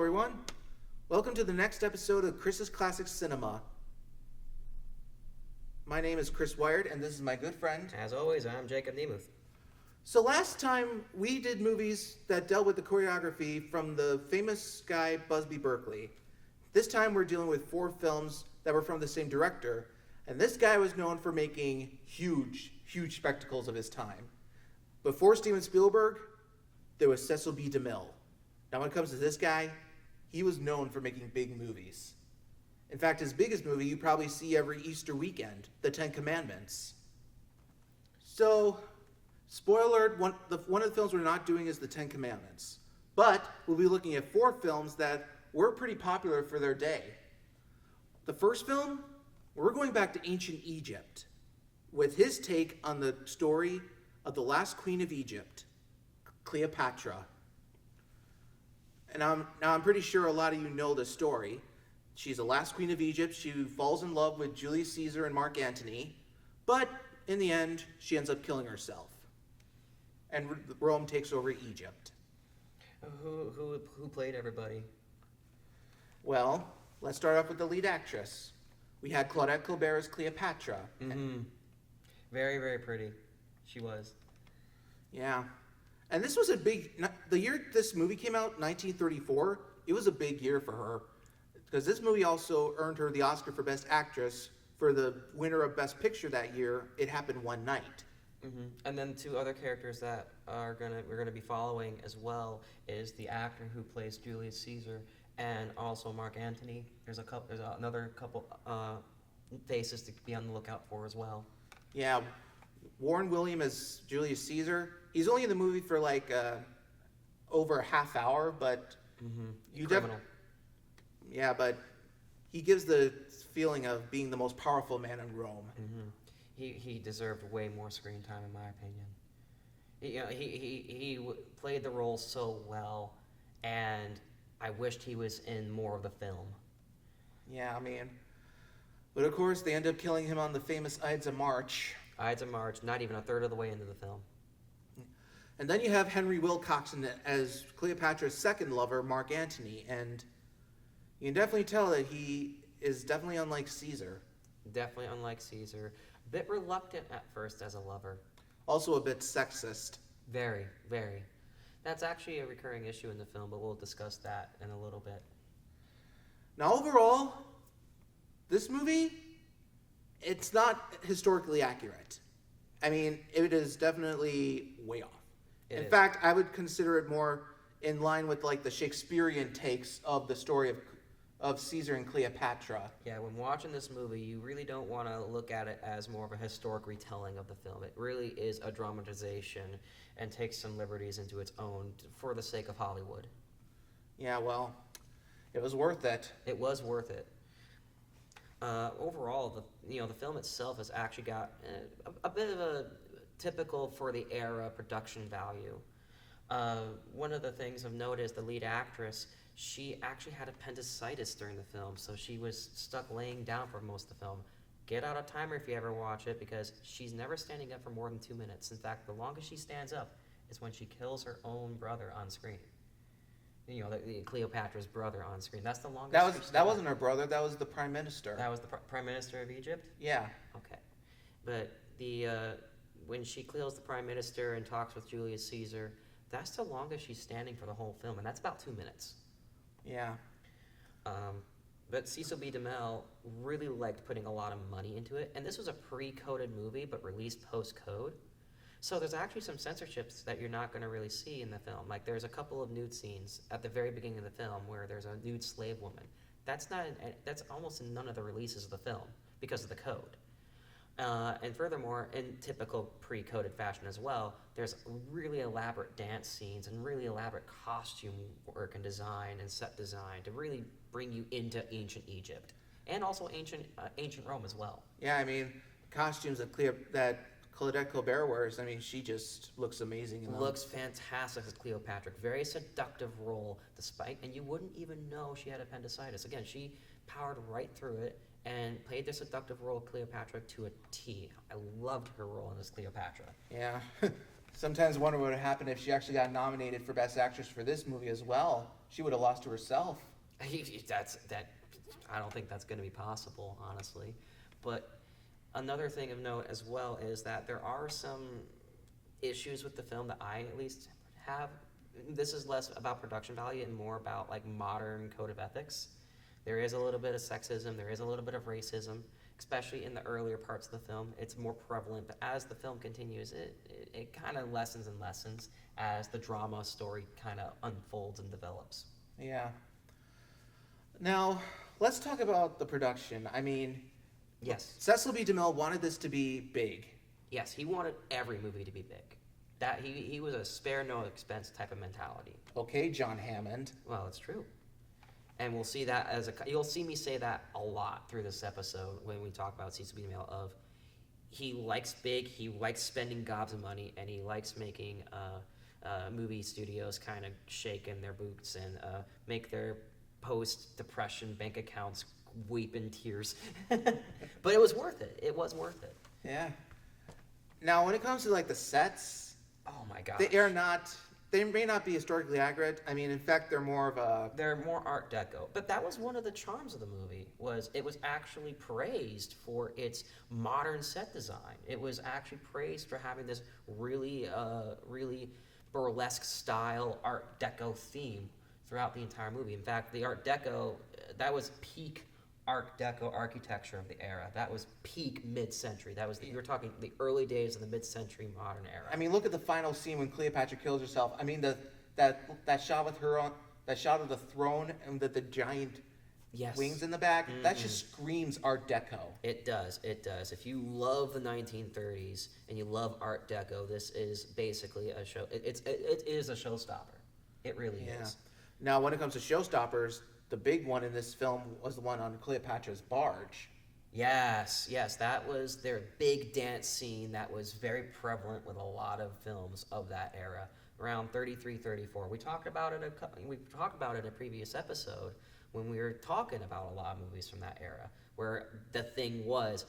everyone. Welcome to the next episode of Chris's Classic Cinema. My name is Chris Wired, and this is my good friend. As always, I'm Jacob Nemuth. So last time, we did movies that dealt with the choreography from the famous guy Busby Berkeley. This time, we're dealing with 4 films that were from the same director, and this guy was known for making huge spectacles of his time. Before Steven Spielberg, there was Cecil B. DeMille. Now, when it comes to this guy, he was known for making big movies. In fact, his biggest movie you probably see every Easter weekend, The Ten Commandments. So, spoiler alert, one of the films we're not doing is The Ten Commandments. But we'll be looking at 4 films that were pretty popular for their day. The first film, we're going back to ancient Egypt with his take on the story of the last queen of Egypt, Cleopatra. And I'm pretty sure a lot of you know the story. She's the last queen of Egypt. She falls in love with Julius Caesar and Mark Antony, but in the end, she ends up killing herself. And Rome takes over Egypt. Who played everybody? Well, let's start off with the lead actress. We had Claudette Colbert as Cleopatra. Mm-hmm. Very, very pretty. She was. Yeah. And this was the year this movie came out, 1934, it was a big year for her. Because this movie also earned her the Oscar for Best Actress for the winner of Best Picture that year, It Happened One Night. Mm-hmm. And then 2 other characters that we're gonna be following as well is the actor who plays Julius Caesar and also Mark Antony. There's another couple faces to be on the lookout for as well. Yeah, Warren William as Julius Caesar. He's only in the movie for over a half hour, but Criminal. Yeah, but he gives the feeling of being the most powerful man in Rome. Mm-hmm. He deserved way more screen time, in my opinion. He played the role so well, and I wished he was in more of the film. Yeah, I mean, but of course they end up killing him on the famous Ides of March. Ides of March, not even a third of the way into the film. And then you have Henry Wilcox as Cleopatra's second lover, Mark Antony, and you can definitely tell that he is definitely unlike Caesar. Definitely unlike Caesar. A bit reluctant at first as a lover. Also a bit sexist. Very, very. That's actually a recurring issue in the film, but we'll discuss that in a little bit. Now overall, this movie, it's not historically accurate. I mean, it is definitely way off. In fact, I would consider it more in line with the Shakespearean takes of the story of Caesar and Cleopatra. Yeah, when watching this movie, you really don't want to look at it as more of a historic retelling of the film. It really is a dramatization and takes some liberties into its own for the sake of Hollywood. Yeah, well, it was worth it. It was worth it. Overall, the film itself has actually got a bit of a typical for the era production value. One of the things of note is the lead actress. She actually had appendicitis during the film, so she was stuck laying down for most of the film. Get out a timer if you ever watch it, because she's never standing up for more than 2 minutes. In fact, the longest she stands up is when she kills her own brother on screen. The Cleopatra's brother on screen. That's the longest. That wasn't her brother. That was the prime minister. That was the prime minister of Egypt. Yeah. Okay, but when she kills the prime minister and talks with Julius Caesar, that's the longest she's standing for the whole film, and that's about 2 minutes. Yeah. But Cecil B. DeMille really liked putting a lot of money into it, and this was a pre-coded movie, but released post-code. So there's actually some censorships that you're not going to really see in the film. Like there's a couple of nude scenes at the very beginning of the film where there's a nude slave woman. That's almost in none of the releases of the film because of the code. And furthermore, in typical pre-coded fashion as well, there's really elaborate dance scenes and really elaborate costume work and design and set design to really bring you into ancient Egypt and also ancient Rome as well. Yeah, I mean, costumes that Claudette Colbert wears, I mean, she just looks amazing. Looks fantastic as Cleopatra. Very seductive role, and you wouldn't even know she had appendicitis. Again, she powered right through it and played the seductive role of Cleopatra to a T. I loved her role in this Cleopatra. Yeah. Sometimes wonder what would have happened if she actually got nominated for Best Actress for this movie as well. She would have lost to herself. That. I don't think that's going to be possible, honestly. But another thing of note as well is that there are some issues with the film that I at least have. This is less about production value and more about like modern code of ethics. There is a little bit of sexism, there is a little bit of racism, especially in the earlier parts of the film. It's more prevalent, but as the film continues, it kind of lessens and lessens as the drama story kind of unfolds and develops. Yeah. Now, let's talk about the production. I mean, yes, Cecil B. DeMille wanted this to be big. Yes, he wanted every movie to be big. That he was a spare no expense type of mentality. Okay, John Hammond. Well, it's true. And we'll see that you'll see me say that a lot through this episode when we talk about Cecil B. DeMille of he likes big, he likes spending gobs of money, and he likes making movie studios kind of shake in their boots and make their post-depression bank accounts weep in tears. But it was worth it. It was worth it. Yeah. Now, when it comes to like the sets, oh my god, they may not be historically accurate. I mean, in fact, they're more Art Deco. But that was one of the charms of the movie, was it was actually praised for its modern set design. It was actually praised for having this really burlesque style Art Deco theme throughout the entire movie. In fact, the Art Deco, that was peak Art Deco architecture of the era. That was peak mid-century. You were talking the early days of the mid-century modern era. I mean, look at the final scene when Cleopatra kills herself. I mean, that shot with her on that shot of the throne and the giant wings in the back. Mm-hmm. That just screams Art Deco. It does. It does. If you love the 1930s and you love Art Deco, this is basically a show. It is a showstopper. It really is. Now, when it comes to showstoppers, the big one in this film was the one on Cleopatra's barge. Yes, that was their big dance scene that was very prevalent with a lot of films of that era, around 33, 34. We talked about it in a previous episode when we were talking about a lot of movies from that era, where the thing was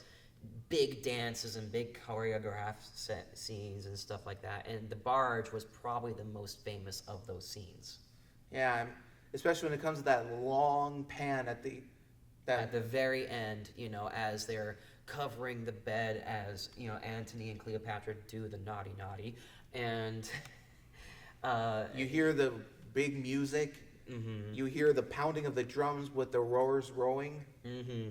big dances and big choreographed set scenes and stuff like that, and the barge was probably the most famous of those scenes. Yeah, especially when it comes to that long pan at the very end, as they're covering the bed as, Antony and Cleopatra do the naughty, and you hear the big music, mm-hmm. You hear the pounding of the drums with the rowers rowing. Mm-hmm.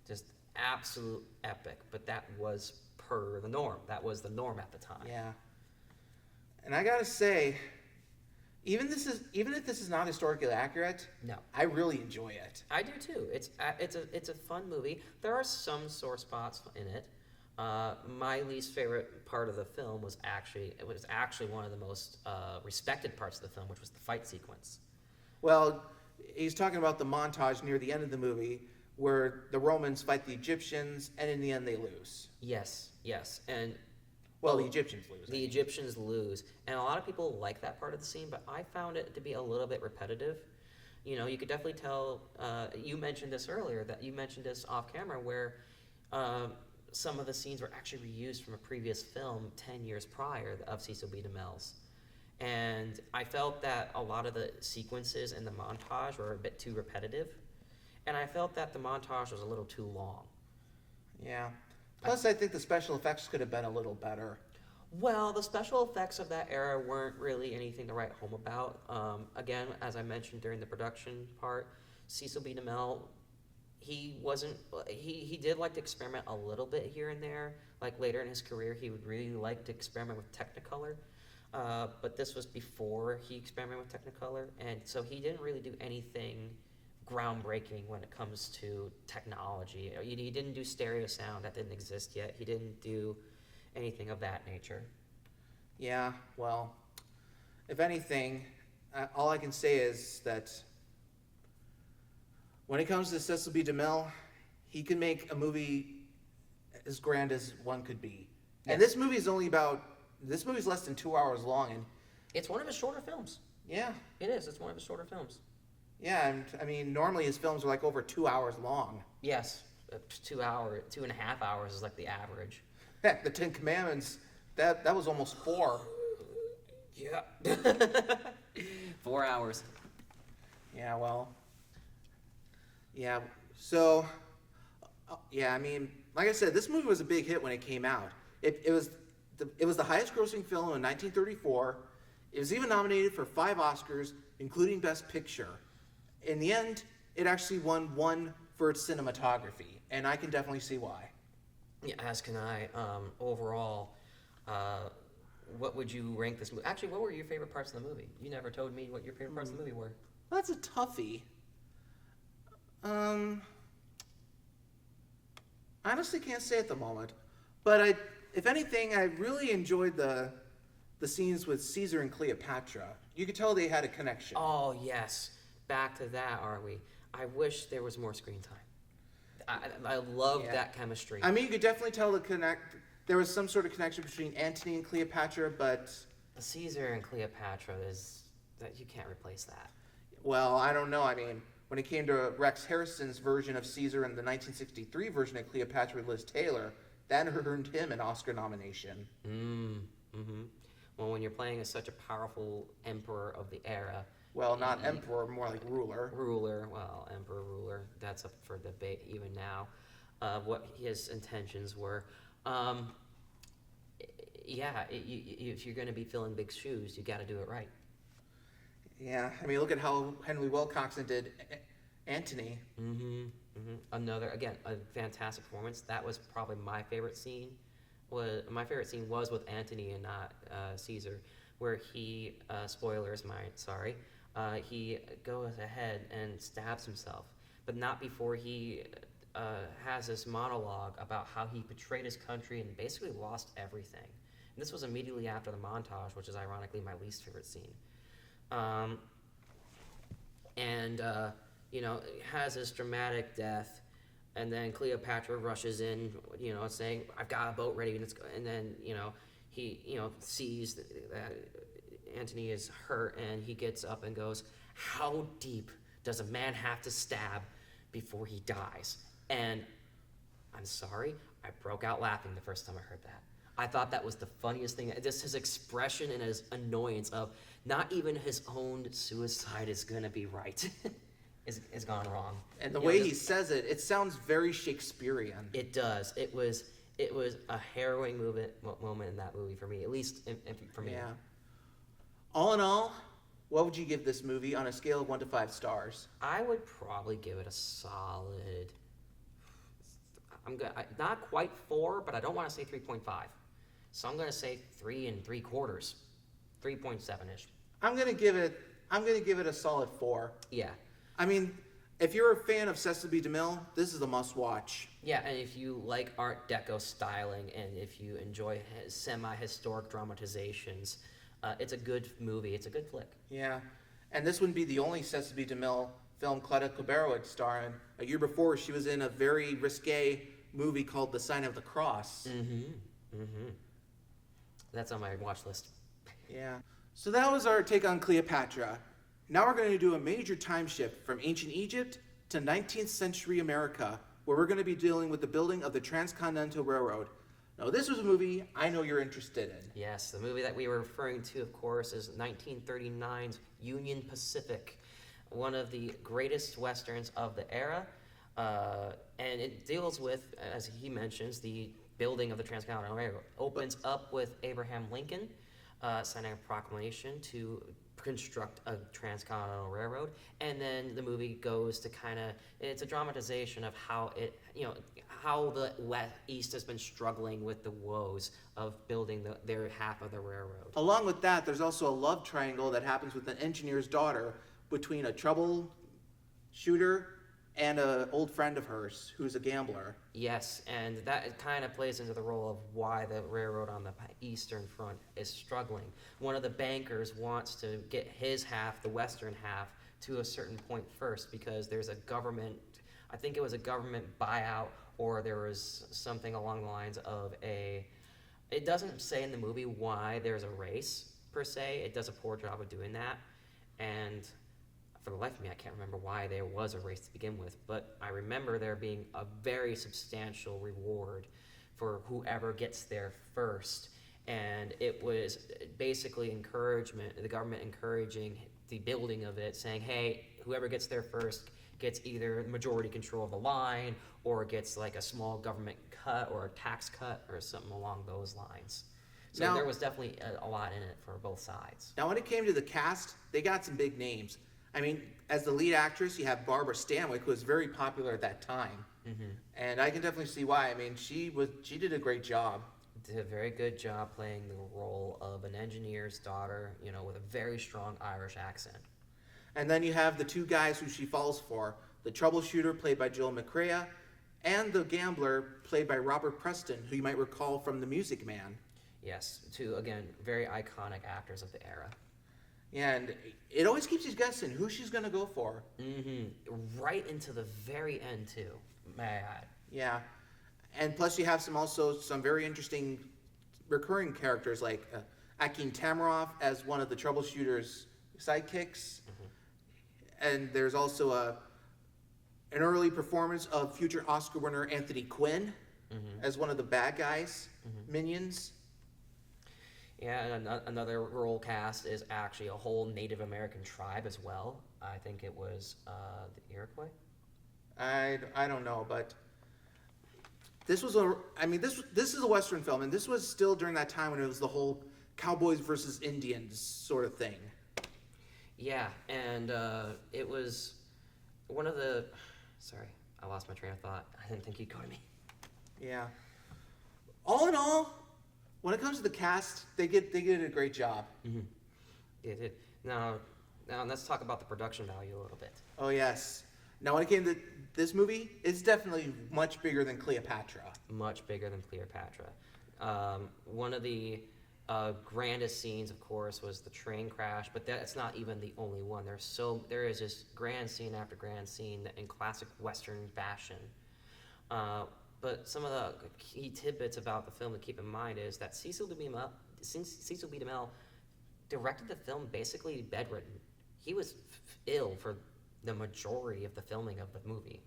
Just absolute epic, but that was per the norm. That was the norm at the time. Yeah. And I gotta say, even if this is not historically accurate, no, I really enjoy it. I do too. It's a fun movie. There are some sore spots in it. My least favorite part of the film was actually one of the most respected parts of the film, which was the fight sequence. Well, he's talking about the montage near the end of the movie where the Romans fight the Egyptians, and in the end they lose. Yes, and the Egyptians lose. The Egyptians lose, and a lot of people like that part of the scene, but I found it to be a little bit repetitive. You could definitely tell. You mentioned this earlier. That you mentioned this off camera, where some of the scenes were actually reused from a previous film 10 years prior of Cecil B. DeMille's. And I felt that a lot of the sequences in the montage were a bit too repetitive, and I felt that the montage was a little too long. Yeah. Plus, I think the special effects could have been a little better. Well, the special effects of that era weren't really anything to write home about. Again, as I mentioned during the production part, Cecil B. DeMille, he did like to experiment a little bit here and there. Like later in his career, he would really like to experiment with Technicolor. But this was before he experimented with Technicolor, and so he didn't really do anything groundbreaking when it comes to technology. He didn't do stereo sound, that didn't exist yet. He didn't do anything of that nature. Yeah, well, if anything, all I can say is that when it comes to Cecil B. DeMille, he can make a movie as grand as one could be. Yes. And this movie's less than 2 hours long, and it's one of his shorter films. Yeah. It is. It's one of his shorter films. Yeah, and I mean, normally his films are like over 2 hours long. Yes, 2.5 hours is like the average. Heck, the Ten Commandments, that was almost 4. Yeah. 4 hours. Yeah, well, yeah. So, yeah, I mean, like I said, this movie was a big hit when it came out. It was the highest grossing film in 1934. It was even nominated for 5 Oscars, including Best Picture. In the end, it actually won 1 for its cinematography, and I can definitely see why. Yeah, as can I. Overall, what would you rank this movie? Actually, what were your favorite parts of the movie? You never told me what your favorite parts of the movie were. Well, that's a toughie. I honestly can't say at the moment, but if anything, I really enjoyed the scenes with Caesar and Cleopatra. You could tell they had a connection. Oh, yes. Back to that, are we? I wish there was more screen time. I love that chemistry. I mean, you could definitely tell there was some sort of connection between Antony and Cleopatra, but Caesar and Cleopatra you can't replace that. well, I don't know. I mean, when it came to Rex Harrison's version of Caesar and the 1963 version of Cleopatra with Liz Taylor, that earned him an Oscar nomination. Mm-hmm. Well, when you're playing as such a powerful emperor of the era. Well, not emperor, more like ruler. Emperor, ruler. That's up for debate even now, what his intentions were. If you're going to be filling big shoes, you got to do it right. Yeah, I mean, look at how Henry Wilcoxon did Antony. Another, again, a fantastic performance. That was probably my favorite scene. My favorite scene was with Antony and not Caesar, where he, spoilers, he goes ahead and stabs himself, but not before he has this monologue about how he betrayed his country and basically lost everything. And this was immediately after the montage, which is ironically my least favorite scene. Has this dramatic death, and then Cleopatra rushes in, saying, "I've got a boat ready," and then he sees that Antony is hurt, and he gets up and goes, "How deep does a man have to stab before he dies?" And I'm sorry, I broke out laughing the first time I heard that. I thought that was the funniest thing. Just his expression and his annoyance of not even his own suicide is gonna be right. is gone wrong. And the way he says it, it sounds very Shakespearean. It does. It was a harrowing moment in that movie for me, at least for me. Yeah. All in all, what would you give this movie on a scale of 1 to 5 stars? I would probably give it a solid. Not quite 4, but I don't want to say 3.5. So I'm going to say 3 3/4, 3.7-ish. I'm gonna give it a solid 4. Yeah. I mean, if you're a fan of Cecil B. DeMille, this is a must-watch. Yeah, and if you like Art Deco styling, and if you enjoy semi-historic dramatizations, it's a good movie. It's a good flick. Yeah, and this wouldn't be the only Cecil B. DeMille film Cleta Cabrera would star in. A year before, she was in a very risque movie called The Sign of the Cross. That's on my watch list. Yeah. So that was our take on Cleopatra. Now we're going to do a major time shift from ancient Egypt to 19th century America, where we're going to be dealing with the building of the Transcontinental Railroad. Now, this was a movie I know you're interested in. Yes, the movie that we were referring to, of course, is 1939's Union Pacific, one of the greatest westerns of the era, and it deals with, as he mentions, the building of the Transcontinental Railroad. Opens up with Abraham Lincoln signing a proclamation to construct a transcontinental railroad, and then the movie goes to it's a dramatization of how how the East has been struggling with the woes of building their half of the railroad. Along with that, there's also a love triangle that happens with an engineer's daughter between a troubleshooter and an old friend of hers who's a gambler. Yes, and that kind of plays into the role of why the railroad on the eastern front is struggling. One of the bankers wants to get his half, the western half, to a certain point first because there's a government, I think it was a government buyout, or there was something along the lines of it doesn't say in the movie why there's a race, per se. It does a poor job of doing that, and for the life of me, I can't remember why there was a race to begin with, but I remember there being a very substantial reward for whoever gets there first. and it was basically encouragement, the government encouraging the building of it, saying, hey, whoever gets there first gets either majority control of the line or gets like a small government cut or a tax cut or something along those lines. So Now- there was definitely a lot in it for both sides. Now, when it came to the cast, they got some big names. I mean, as the lead actress, you have Barbara Stanwyck, who was very popular at that time, and I can definitely see why. I mean, she did a great job. Did a very good job playing the role of an engineer's daughter, you know, with a very strong Irish accent. And then you have the two guys who she falls for: the troubleshooter, played by Joel McCrea, and the gambler, played by Robert Preston, who you might recall from The Music Man. Yes, two, again, very iconic actors of the era. And it always keeps you guessing who she's going to go for. Right into the very end, too, may I add. Yeah. And plus you have some very interesting recurring characters like Akin Tamaroff as one of the troubleshooter's sidekicks. And there's also an early performance of future Oscar winner Anthony Quinn as one of the bad guys, minions. Yeah, and another role cast is actually a whole Native American tribe as well. I think it was the Iroquois. I don't know, but this is a Western film, and this was still during that time when it was the whole cowboys versus Indians sort of thing. Yeah, and it was one of the. Sorry, I lost my train of thought. I didn't think you'd go to me. Yeah. All in all, when it comes to the cast, they did a great job. It did. Now let's talk about the production value a little bit. Oh yes. Now when it came to this movie, it's definitely much bigger than Cleopatra. Much bigger than Cleopatra. One of the grandest scenes, of course, was the train crash, but that's not even the only one. There is just grand scene after grand scene in classic Western fashion. But some of the key tidbits about the film to keep in mind is that Cecil B. DeMille directed the film basically bedridden. He was ill for the majority of the filming of the movie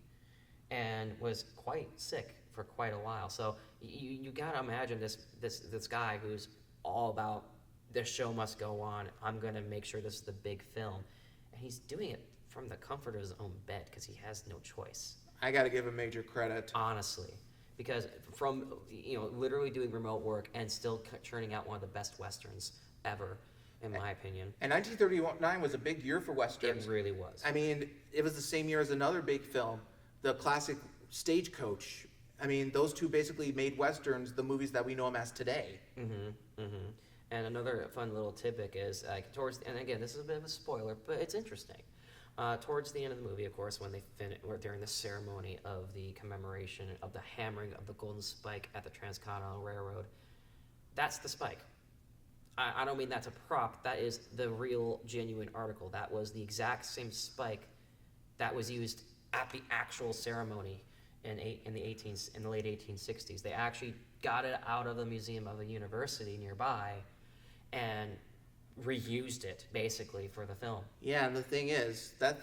and was quite sick for quite a while. So you gotta imagine this guy who's all about the show must go on. I'm gonna make sure this is the big film, and he's doing it from the comfort of his own bed because he has no choice. I got to give him major credit. Honestly, because from literally doing remote work and still churning out one of the best westerns ever, in my opinion. And 1939 was a big year for westerns. It really was. I mean, it was the same year as another big film, the classic Stagecoach. I mean, those two basically made westerns the movies that we know them as today. And another fun little tidbit is and again, this is a bit of a spoiler, but it's interesting. Towards the end of the movie, of course, when they or during the ceremony of the commemoration of the hammering of the golden spike at the Transcontinental Railroad, that's the spike. I don't mean that's a prop. That is the real, genuine article. That was the exact same spike that was used at the actual ceremony in the late 1860s. They actually got it out of the museum of a university nearby and reused it basically for the film. Yeah, and the thing is, that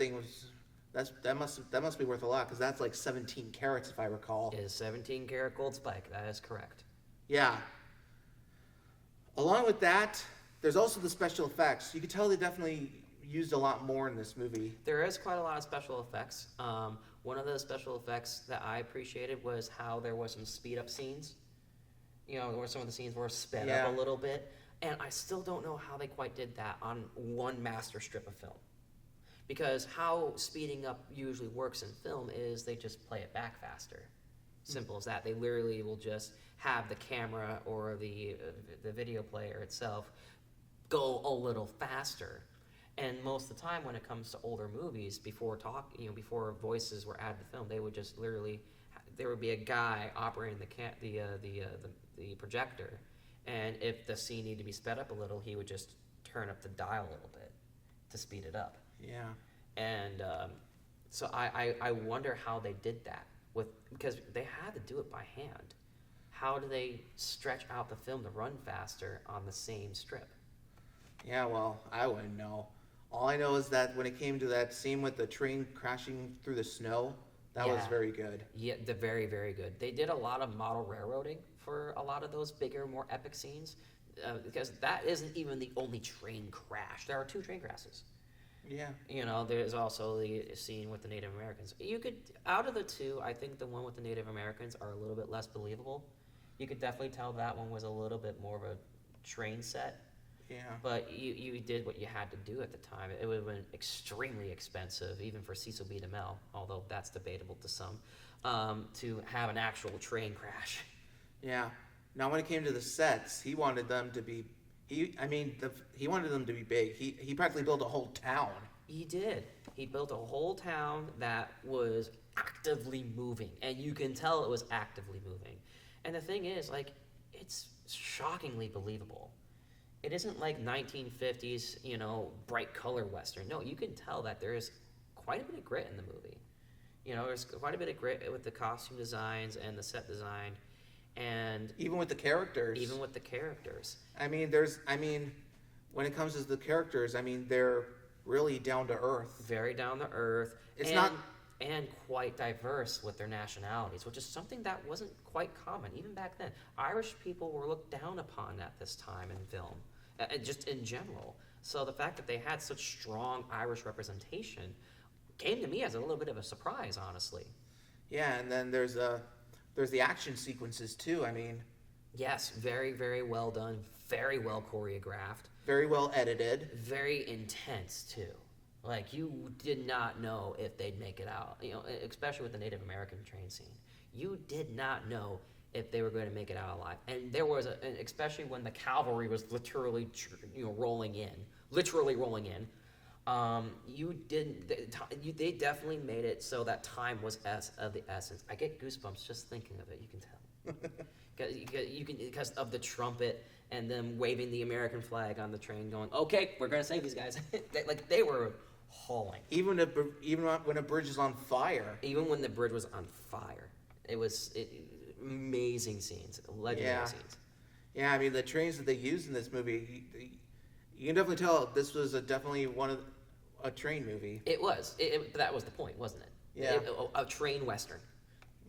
must be worth a lot because that's like 17 carats if I recall. It is 17 karat gold spike. That is correct. Yeah. Along with that, there's also the special effects. You can tell they definitely used a lot more in this movie. There is quite a lot of special effects. One of the special effects that I appreciated was how there was some speed up scenes. Where some of the scenes were sped up a little bit. And I still don't know how they quite did that on one master strip of film. Because how speeding up usually works in film is they just play it back faster. Simple as that. They literally will just have the camera or the video player itself go a little faster. And most of the time when it comes to older movies, before voices were added to film, they would just literally, there would be a guy operating the projector. And if the scene needed to be sped up a little, he would just turn up the dial a little bit to speed it up. Yeah. And so I wonder how they did that because they had to do it by hand. How do they stretch out the film to run faster on the same strip? Yeah, well, I wouldn't know. All I know is that when it came to that scene with the train crashing through the snow, that was very good. Yeah, very, very good. They did a lot of model railroading for a lot of those bigger, more epic scenes. because that isn't even the only train crash. There are two train crashes. Yeah. There's also the scene with the Native Americans. Out of the two, I think the one with the Native Americans are a little bit less believable. You could definitely tell that one was a little bit more of a train set. Yeah. But you did what you had to do at the time. It would have been extremely expensive, even for Cecil B. DeMille, although that's debatable to some, to have an actual train crash. Yeah. Now, when it came to the sets, he wanted them to be. He wanted them to be big. He practically built a whole town. He did. He built a whole town that was actively moving, and you can tell it was actively moving. And the thing is, like, it's shockingly believable. It isn't like 1950s, bright color Western. No, you can tell that there is quite a bit of grit in the movie. There's quite a bit of grit with the costume designs and the set design. And even with the characters. When it comes to the characters, they're really down to earth. Very down to earth. And quite diverse with their nationalities, which is something that wasn't quite common even back then. Irish people were looked down upon at this time in film, just in general. So the fact that they had such strong Irish representation came to me as a little bit of a surprise, honestly. Yeah, and then there's the action sequences too. Yes, very, very well done, very well choreographed, very well edited, very intense too. Like, you did not know if they'd make it out, especially with the Native American train scene. You did not know if they were going to make it out alive. And there was especially when the cavalry was literally, rolling in, they definitely made it so that time was of the essence. I get goosebumps just thinking of it, you can tell. Because of the trumpet and them waving the American flag on the train going, okay, we're going to save these guys. They were hauling. Even when a bridge is on fire. Even when the bridge was on fire. It was amazing scenes, legendary scenes. Yeah, the trains that they used in this movie, you can definitely tell this was definitely a train movie. It was. That was the point, wasn't it? Yeah. A train western.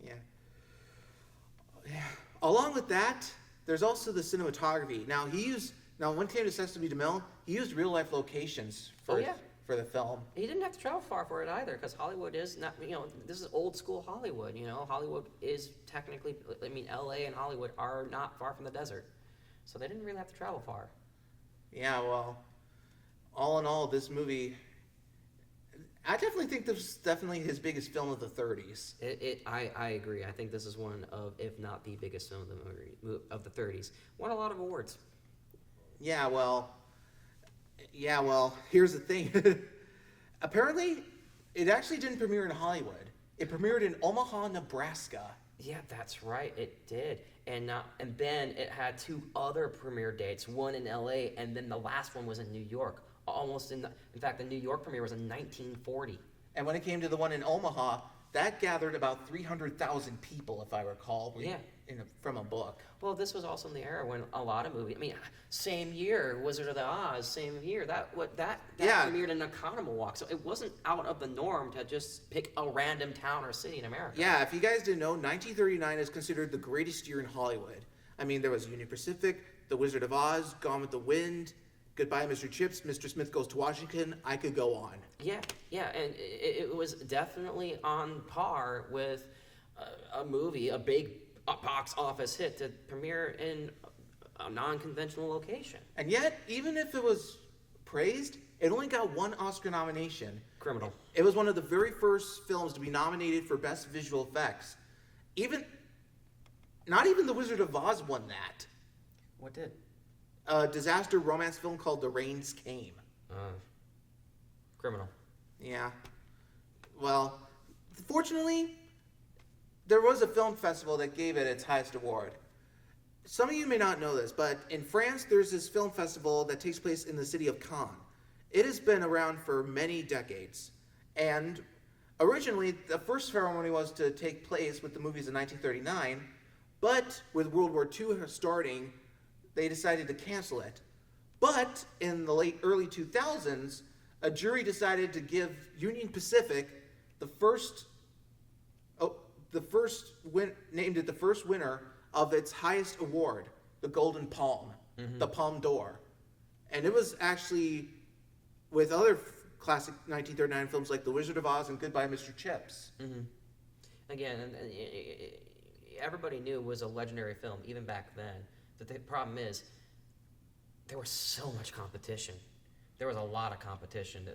Yeah. Along with that, there's also the cinematography. Now when it came to Cecil B. DeMille, he used real life locations for the film. He didn't have to travel far for it either, because Hollywood is not, this is old school Hollywood. Hollywood is technically, LA and Hollywood are not far from the desert, so they didn't really have to travel far. Yeah, well, all in all, this movie, I definitely think this is definitely his biggest film of the 30s. I agree. I think this is one of, if not the biggest film of the 30s. Won a lot of awards. Yeah, well, here's the thing. Apparently, it actually didn't premiere in Hollywood. It premiered in Omaha, Nebraska. Yeah, that's right. It did. And then it had two other premiere dates, one in LA, and then the last one was in New York. In fact, the New York premiere was in 1940. And when it came to the one in Omaha, that gathered about 300,000 people, if I recall. Yeah. From a book. Well, this was also in the era when a lot of movies. Same year, Wizard of the Oz. Same year that premiered in Oconomowoc. So it wasn't out of the norm to just pick a random town or city in America. Yeah, if you guys didn't know, 1939 is considered the greatest year in Hollywood. There was Union Pacific, The Wizard of Oz, Gone with the Wind, Goodbye, Mr. Chips, Mr. Smith Goes to Washington. I could go on. Yeah, and it was definitely on par with a movie, a big box office hit to premiere in a non-conventional location. And yet, even if it was praised, it only got one Oscar nomination. Criminal. It was one of the very first films to be nominated for Best Visual Effects. Not even The Wizard of Oz won that. What did? A disaster romance film called The Rains Came. Criminal. Yeah. Well, fortunately, there was a film festival that gave it its highest award. Some of you may not know this, but in France, there's this film festival that takes place in the city of Cannes. It has been around for many decades. And originally, the first ceremony was to take place with the movies in 1939, but with World War II starting, they decided to cancel it. But in the early 2000s, a jury decided to give Union Pacific named it the first winner of its highest award, the Golden Palm. the Palme d'Or. And it was actually with other classic 1939 films like The Wizard of Oz and Goodbye, Mr. Chips. Mm-hmm. Again, everybody knew it was a legendary film, even back then. But the problem is, there was so much competition. There was a lot of competition.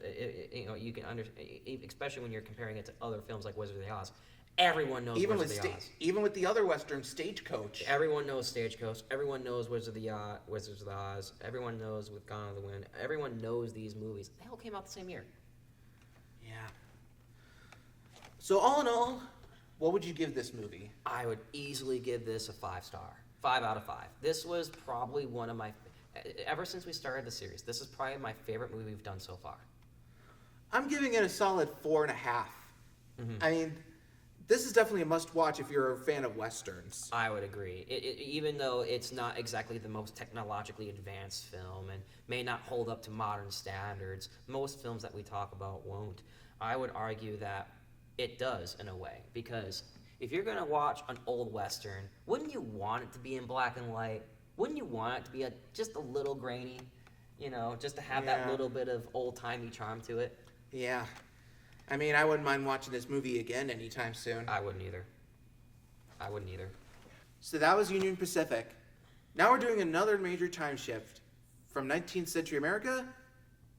You can understand, especially when you're comparing it to other films like Wizard of Oz. Everyone knows Even Wizard of Oz. Even with the other Western, Stagecoach. Everyone knows Stagecoach. Everyone knows Wizards of Oz. Everyone knows With Gone with the Wind. Everyone knows these movies. They all came out the same year. Yeah. So all in all, what would you give this movie? I would easily give this a 5-star. 5 out of 5. This was probably one of my... Ever since we started the series, this is probably my favorite movie we've done so far. I'm giving it a solid 4.5. I mean, this is definitely a must-watch if you're a fan of Westerns. I would agree. Even though it's not exactly the most technologically advanced film and may not hold up to modern standards, most films that we talk about won't. I would argue that it does in a way, because if you're going to watch an old Western, wouldn't you want it to be in black and white? Wouldn't you want it to be just a little grainy? Just to have that little bit of old-timey charm to it? Yeah. I mean, I wouldn't mind watching this movie again anytime soon. I wouldn't either. So that was Union Pacific. Now we're doing another major time shift from 19th century America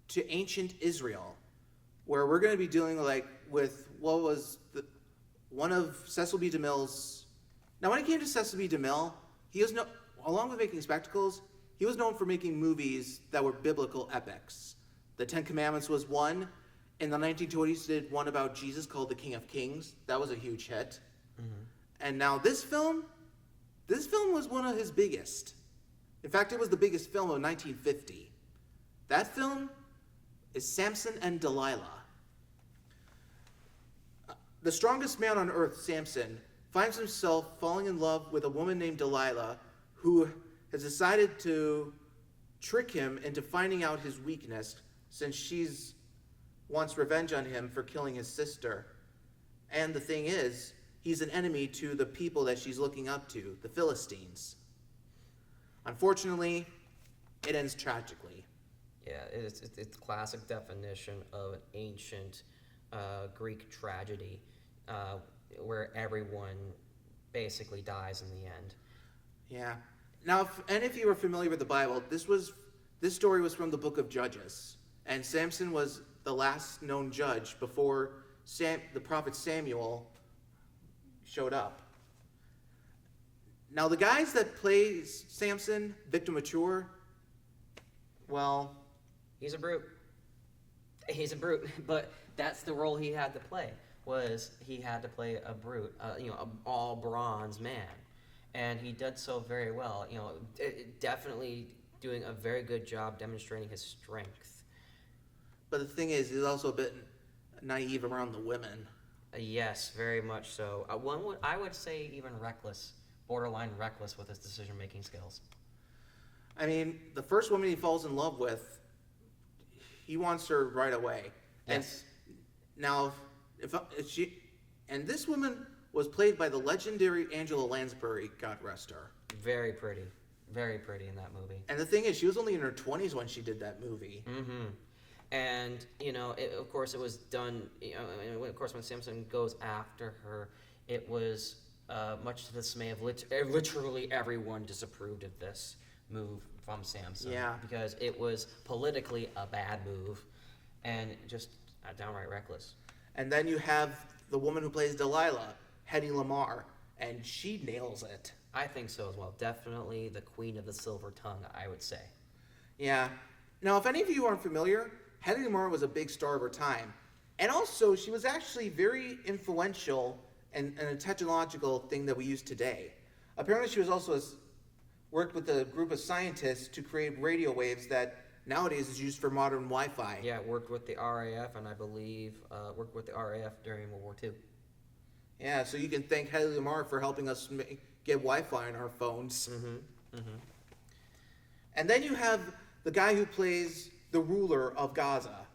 to ancient Israel, where we're going to be dealing with what was one of Cecil B. DeMille's... Now, when it came to Cecil B. DeMille, he was along with making spectacles, he was known for making movies that were biblical epics. The Ten Commandments was one. In the 1920s, he did one about Jesus called The King of Kings. That was a huge hit. Mm-hmm. And now this film was one of his biggest. In fact, it was the biggest film of 1950. That film is Samson and Delilah. The strongest man on earth, Samson, finds himself falling in love with a woman named Delilah who has decided to trick him into finding out his weakness since she's wants revenge on him for killing his sister. And the thing is, he's an enemy to the people that she's looking up to, the Philistines. Unfortunately, it ends tragically. Yeah, it's classic definition of an ancient Greek tragedy where everyone basically dies in the end. Yeah. Now, if you were familiar with the Bible, this story was from the book of Judges. And Samson was the last known judge before the prophet Samuel showed up. Now, the guys that play Samson, Victor Mature, well... He's a brute. But that's the role he had to play, he had to play a brute, an all-bronze man. And he did so very well, definitely doing a very good job demonstrating his strength. But the thing is, he's also a bit naive around the women. Yes, very much so. I would say even reckless, borderline reckless with his decision-making skills. I mean, the first woman he falls in love with, he wants her right away. Yes. And now, this woman was played by the legendary Angela Lansbury, God rest her. Very pretty in that movie. And the thing is, she was only in her 20s when she did that movie. Mm-hmm. And, of course, it was done, of course, when Samson goes after her, it was much to the dismay of literally everyone disapproved of this move from Samson. Yeah. Because it was politically a bad move and just downright reckless. And then you have the woman who plays Delilah, Hedy Lamarr, and she nails it. I think so as well. Definitely the queen of the silver tongue, I would say. Yeah. Now, if any of you aren't familiar, Hedy Lamarr was a big star of her time. And also, she was actually very influential in a technological thing that we use today. Apparently, she was also worked with a group of scientists to create radio waves that nowadays is used for modern Wi-Fi. Yeah, worked with the RAF, and I believe worked with the RAF during World War II. Yeah, so you can thank Hedy Lamarr for helping us get Wi-Fi on our phones. Mm-hmm. Mm-hmm. And then you have the guy who plays the ruler of Gaza,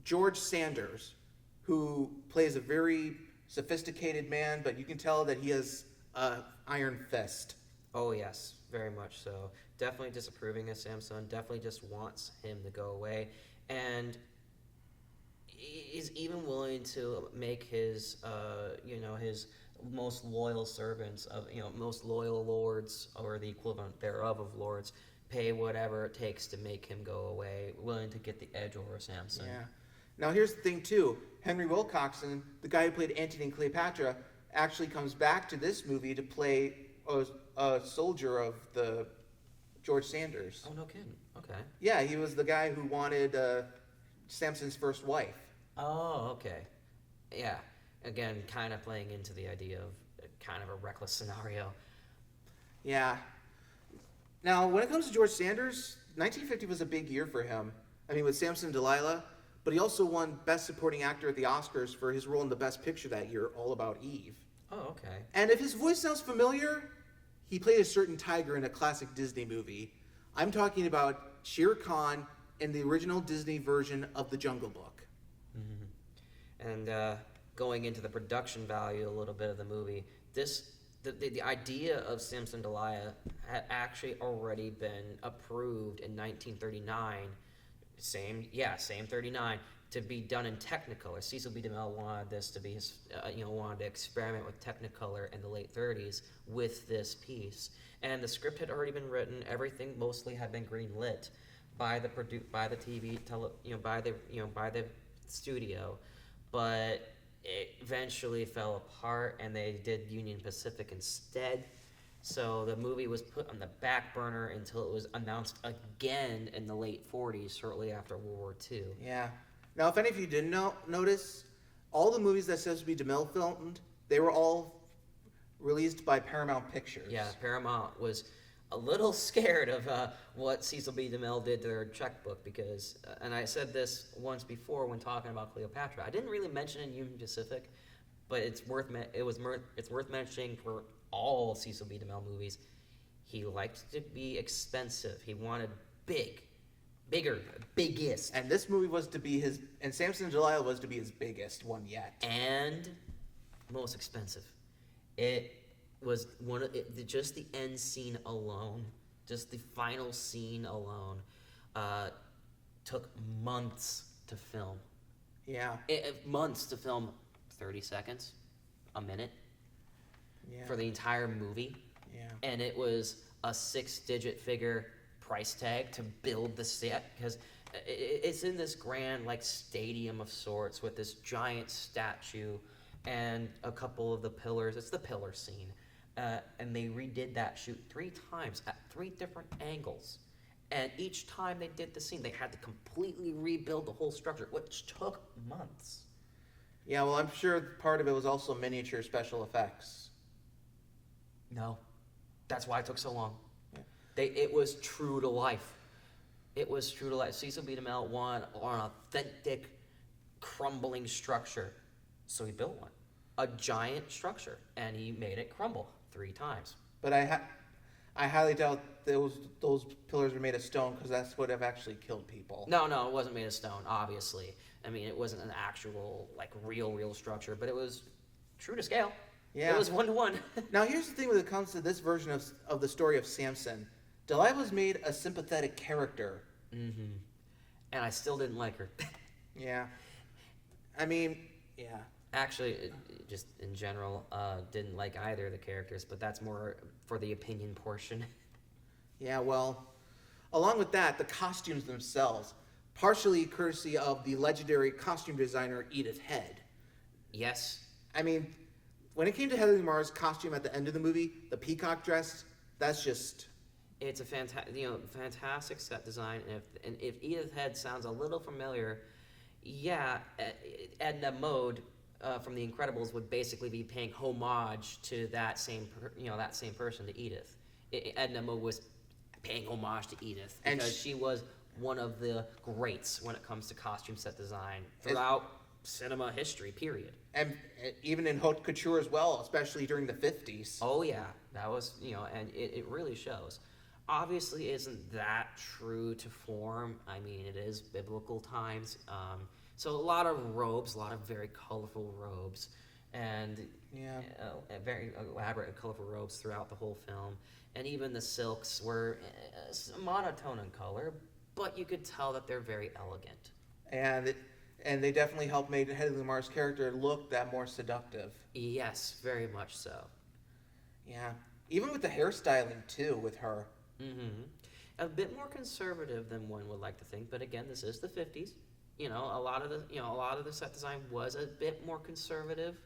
George Sanders, who plays a very sophisticated man, but you can tell that he has an iron fist. Oh, yes. very much so. Definitely disapproving of Samson. Definitely just wants him to go away, and is even willing to make his, his most loyal servants of, most loyal lords, or the equivalent thereof of lords, pay whatever it takes to make him go away, willing to get the edge over Samson. Yeah. Now here's the thing too. Henry Wilcoxon, the guy who played Antony and Cleopatra, actually comes back to this movie to play a soldier of the George Sanders. Oh, no kidding. Okay. Yeah, he was the guy who wanted Samson's first wife. Oh, okay. Yeah. Again, kind of playing into the idea of kind of a reckless scenario. Yeah. Now, when it comes to George Sanders, 1950 was a big year for him. I mean, with Samson and Delilah, but he also won Best Supporting Actor at the Oscars for his role in the Best Picture that year, All About Eve. Oh, okay. And if his voice sounds familiar, he played a certain tiger in a classic Disney movie. I'm talking about Shere Khan in the original Disney version of The Jungle Book. Mm-hmm. And going into the production value a little bit of the movie, the idea of Samson and Delilah had actually already been approved in 1939. Same 39, to be done in Technicolor. Cecil B. DeMille wanted this to be his, wanted to experiment with Technicolor in the late 30s with this piece. And the script had already been written. Everything mostly had been greenlit by the studio, but it eventually fell apart, and they did Union Pacific instead. So the movie was put on the back burner until it was announced again in the late 40s, shortly after World War II. Yeah. Now, if any of you didn't notice, all the movies that Cecil B. DeMille filmed, they were all released by Paramount Pictures. Yeah, Paramount was a little scared of what Cecil B. DeMille did to their checkbook because, and I said this once before when talking about Cleopatra, I didn't really mention in Union Pacific, but it's worth mentioning for all Cecil B. DeMille movies. He liked to be expensive. He wanted bigger, biggest. And this movie was to be his, and Samson and Delilah was to be his biggest one yet. And most expensive. It was just the end scene alone, just the final scene alone, took months to film. Yeah. Months to film 30 seconds, a minute. Yeah. For the entire movie. Yeah. And it was a 6-digit figure price tag to build the set because it's in this grand stadium of sorts with this giant statue and a couple of the pillars. It's the pillar scene. And they redid that shoot 3 times at 3 different angles. And each time they did the scene, they had to completely rebuild the whole structure, which took months. Yeah, well, I'm sure part of it was also miniature special effects. No, that's why it took so long. Yeah. It was true to life. It was true to life. Cecil B. DeMille wanted an authentic, crumbling structure, so he built one, a giant structure, and he made it crumble 3 times. But I highly doubt those pillars were made of stone because that's what have actually killed people. No, it wasn't made of stone. Obviously, I mean it wasn't an actual real structure, but it was true to scale. Yeah. It was 1-to-1. Now, here's the thing when it comes to this version of the story of Samson. Delilah was made a sympathetic character. Mm-hmm. And I still didn't like her. Yeah. I mean, yeah. Actually, just in general, didn't like either of the characters, but that's more for the opinion portion. Yeah, well, along with that, the costumes themselves, partially courtesy of the legendary costume designer Edith Head. Yes. I mean, when it came to Heather Lamar's costume at the end of the movie, the peacock dress, that's just... It's a fantastic set design, and if Edith Head sounds a little familiar, yeah, Edna Mode from The Incredibles would basically be paying homage to that same person, to Edith. Edna Mode was paying homage to Edith because she was one of the greats when it comes to costume set design throughout cinema history, period. And even in haute couture as well, especially during the 50s. Oh yeah, that was, and it really shows. Obviously isn't that true to form. I mean, it is biblical times. So a lot of robes, a lot of very colorful robes. and Yeah. very elaborate and colorful robes throughout the whole film. And even the silks were monotone in color, but you could tell that they're very elegant. And and they definitely helped made Hedy Lamar's character look that more seductive. Yes, very much so. Yeah. Even with the hairstyling too with her. Hmm. A bit more conservative than one would like to think, but again, this is the 50s. A lot of the set design was a bit more conservative,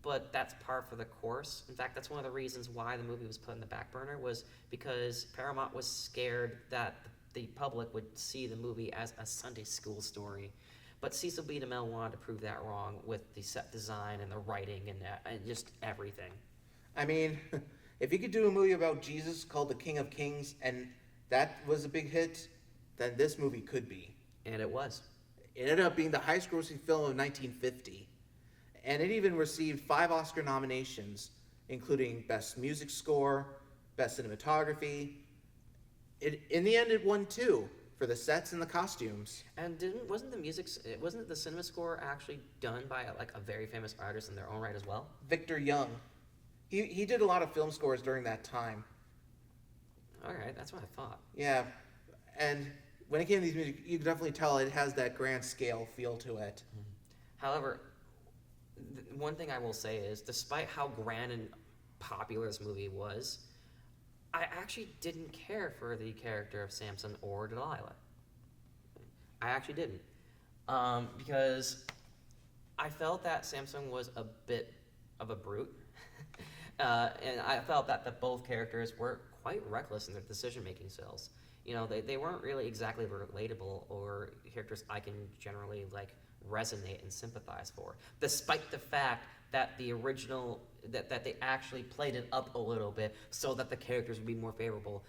but that's par for the course. In fact, that's one of the reasons why the movie was put in the back burner, was because Paramount was scared that the public would see the movie as a Sunday school story. But Cecil B. DeMille wanted to prove that wrong with the set design and the writing and just everything. I mean, if you could do a movie about Jesus called The King of Kings and that was a big hit, then this movie could be. And it was. It ended up being the highest grossing film of 1950. And it even received 5 Oscar nominations, including Best Music Score, Best Cinematography. In the end, it won 2 for the sets and the costumes. And wasn't the cinema score actually done by a very famous artist in their own right as well? Victor Young. He did a lot of film scores during that time. All right, that's what I thought. Yeah, and when it came to these music, you can definitely tell it has that grand scale feel to it. However, one thing I will say is, despite how grand and popular this movie was, I actually didn't care for the character of Samson or Delilah. I actually didn't. Because I felt that Samson was a bit of a brute. And I felt that both characters were quite reckless in their decision-making skills. They weren't really exactly relatable or characters I can generally resonate and sympathize for, despite the fact that the original that they actually played it up a little bit so that the characters would be more favorable.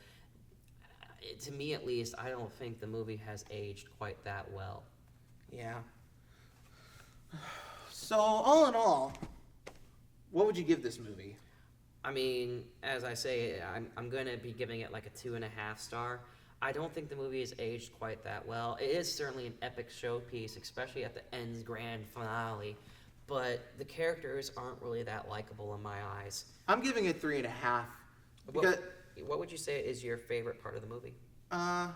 To me, at least, I don't think the movie has aged quite that well. Yeah. So all in all, what would you give this movie? I mean, as I say, I'm going to be giving it a 2.5 star. I don't think the movie has aged quite that well. It is certainly an epic showpiece, especially at the end's grand finale, but the characters aren't really that likable in my eyes. I'm giving it 3.5. What would you say is your favorite part of the movie? I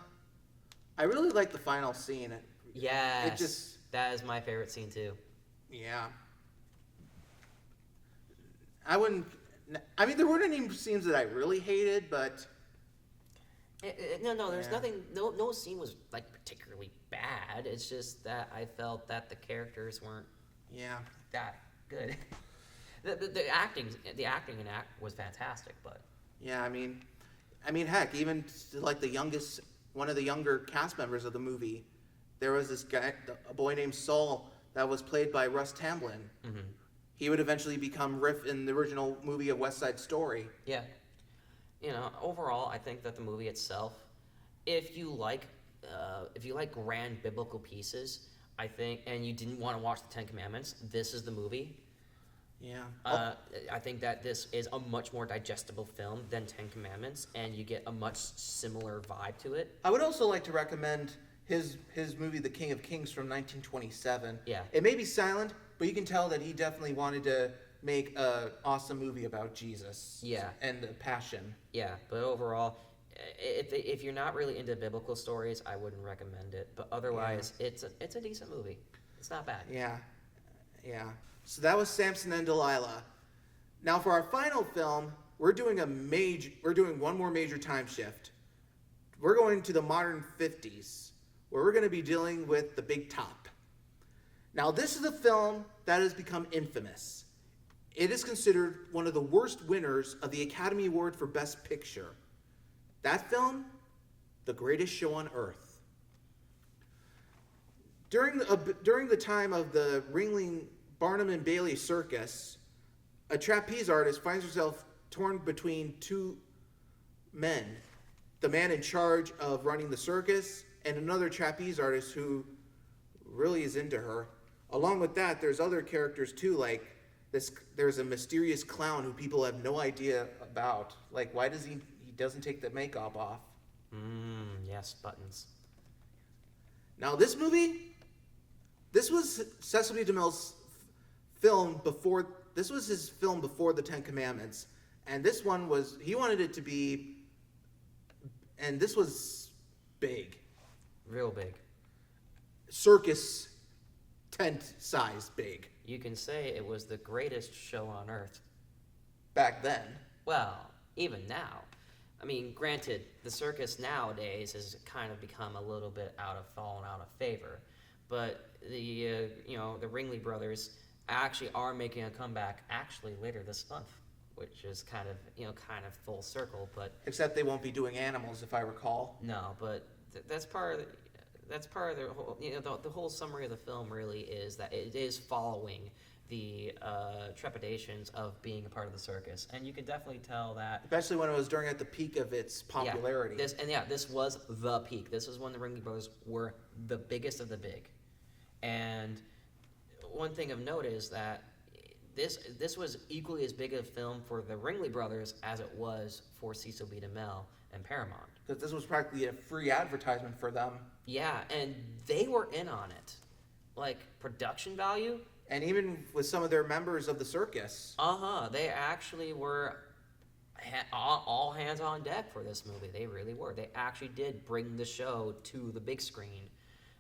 really like the final scene. Yes, that is my favorite scene too. Yeah. There weren't any scenes that I really hated, but... No, there's nothing, no scene was particularly bad. It's just that I felt that the characters weren't that good. The acting was fantastic, but... Yeah, I mean, heck, even one of the younger cast members of the movie, there was this guy, a boy named Saul, that was played by Russ Tamblyn. Mm-hmm. He would eventually become Riff in the original movie of West Side Story. Yeah. Overall, I think that the movie itself, if you like grand biblical pieces, I think, and you didn't want to watch the Ten Commandments, this is the movie. Yeah. I think that this is a much more digestible film than Ten Commandments, and you get a much similar vibe to it. I would also like to recommend his movie, The King of Kings, from 1927. Yeah. It may be silent, but you can tell that he definitely wanted to make an awesome movie about Jesus. Yeah. And the Passion. Yeah, but overall, if you're not really into biblical stories, I wouldn't recommend it. But otherwise, it's a decent movie. It's not bad. Yeah. So that was Samson and Delilah. Now for our final film, we're doing one more major time shift. We're going to the modern 50s, where we're going to be dealing with The Big Top. Now this is a film that has become infamous. It is considered one of the worst winners of the Academy Award for Best Picture. That film, The Greatest Show on Earth. During the time of the Ringling Barnum and Bailey circus, a trapeze artist finds herself torn between 2 men. The man in charge of running the circus and another trapeze artist who really is into her. Along with that, there's other characters too, there's a mysterious clown who people have no idea about. Why does he doesn't take the makeup off? Yes, buttons. Now this was Cecil B. DeMille's film before This was his film before the Ten Commandments, and this one was he wanted it to be, and this was big, Real big. circus tent size big You can say it was the greatest show on earth. back then. Well, even now. I mean, granted, the circus nowadays has kind of become a little bit fallen out of favor, but the the Ringling Brothers actually are making a comeback actually later this month, which is kind of full circle. But Except they won't be doing animals, if I recall. no, but that's part of the whole the whole summary of the film really is that it is following the trepidations of being a part of the circus, and you can definitely tell that. Especially when it was during at the peak of its popularity. This was the peak. This was when the Ringling Brothers were the biggest of the big. And one thing of note is that this was equally as big a film for the Ringling Brothers as it was for Cecil B. DeMille and Paramount. Because this was practically a free advertisement for them. Yeah, and they were in on it. Like, production value? And even with some of their members of the circus. They actually were all hands on deck for this movie. They really were. They actually did bring the show to the big screen.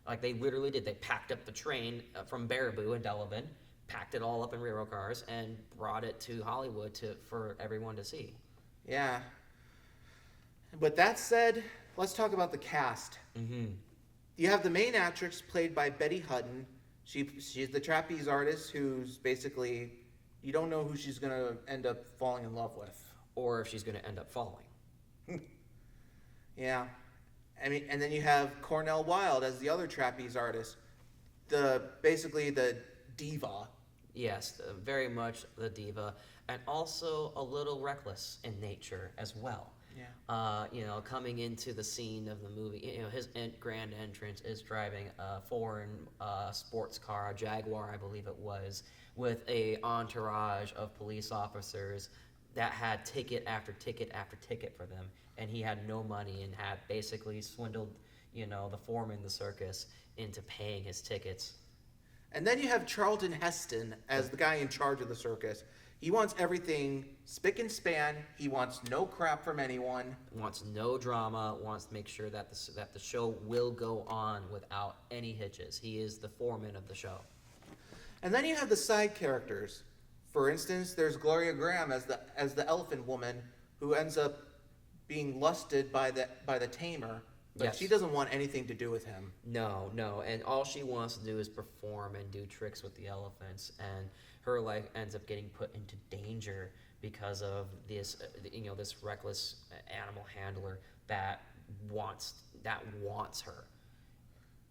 Like, they literally did. They packed up the train from Baraboo in Delavan, packed it all up in railroad cars, and brought it to Hollywood for everyone to see. Yeah. But that said, let's talk about the cast. Mm-hmm. You have the main actress played by Betty Hutton. She's the trapeze artist who's basically, you don't know who she's going to end up falling in love with. Or if she's going to end up falling. Yeah. I mean, and then you have Cornell Wilde as the other trapeze artist. Basically the diva. Yes, very much the diva. And also a little reckless in nature as well. Yeah. Coming into the scene of the movie, his grand entrance is driving a foreign sports car, a Jaguar, I believe it was, with a entourage of police officers that had ticket after ticket after ticket for them, and he had no money and had basically swindled, the foreman of the circus into paying his tickets. And then you have Charlton Heston as the guy in charge of the circus. He wants everything spick and span. He wants no crap from anyone. Wants no drama. Wants to make sure that the show will go on without any hitches. He is the foreman of the show. And then you have the side characters. For instance, there's Gloria Graham as the elephant woman who ends up being lusted by the tamer. But Yes. she doesn't want anything to do with him. No, and all she wants to do is perform and do tricks with the elephants, and her life ends up getting put into danger because of this, this reckless animal handler that wants her.